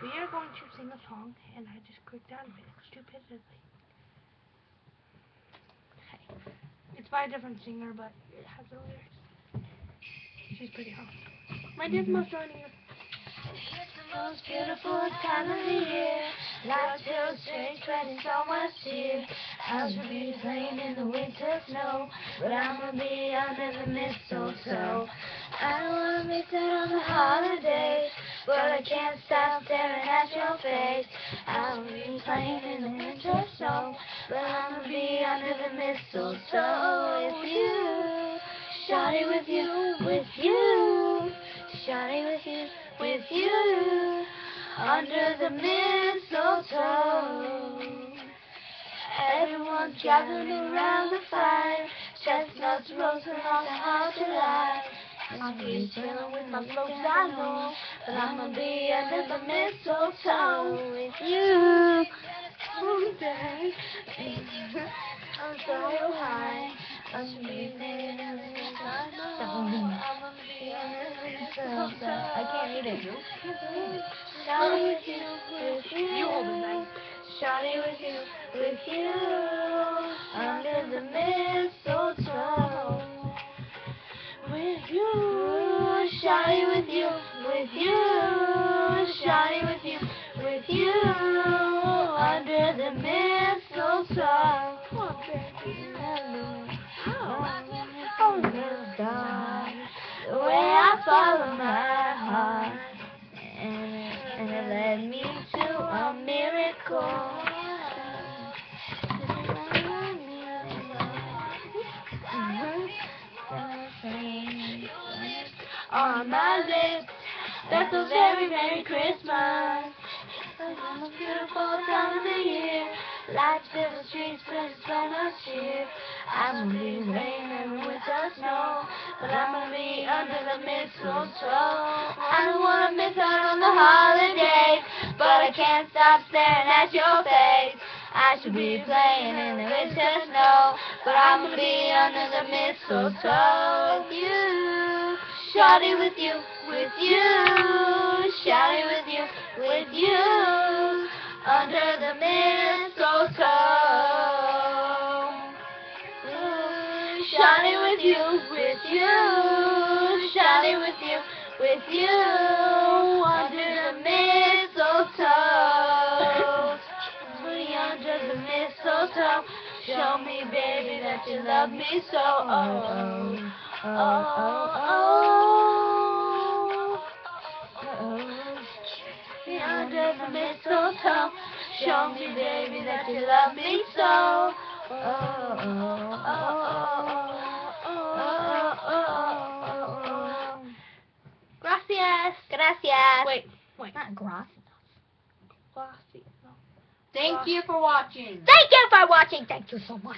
We are going to sing a song, and I just clicked out of it stupidly. Okay. It's by a different singer, but it has the lyrics. She's pretty hot. My Dismo's joining us. It's the most beautiful time of the year. Life feels strange, but it's almost here. I should be playing in the winter snow, but I'ma be under the mistletoe. I don't wanna miss out on the holidays, but I can't stop staring at your face. I'll be playing in the winter snow, but I'ma be under the mistletoe with you. Shawty with you, with you. Shawty with you, with you. Under the mistletoe. Everyone's gathering around the fire. Chestnuts roasting on the hot July. I'm be chilling with my folks I know, but I'ma be under the mistletoe with you. Someday, I'm so high. I should be singing in the mistletoe. I'ma be under the mistletoe. I can't read it. Shawty with you, with you. You hold it, man. Shawty with you, under the mistletoe. With you, shawty with you, shawty with you, under the mistletoe. Come on, baby. The way I follow my heart, and it led me to a miracle. On my lips, that's a very Merry Christmas. It's the most beautiful time of the year. Lights fill the streets, friends spread us cheer. I'm gonna be playing in the winter snow, but I'm gonna be under the mistletoe. I don't wanna miss out on the holidays, but I can't stop staring at your face. I should be playing in the winter snow, but I'm gonna be under the mistletoe with you. Shawty with you, shawty with you, under the mistletoe. Shawty with you, shawty with you, under the mistletoe. Sweetie, under the mistletoe, show me, baby, that you love me so. Under the mistletoe, show me, baby, that you love me so. Gracias. Gracias. Wait. Not gracias. Gracias. No. Thank you for watching. Thank you for watching. Thank you so much.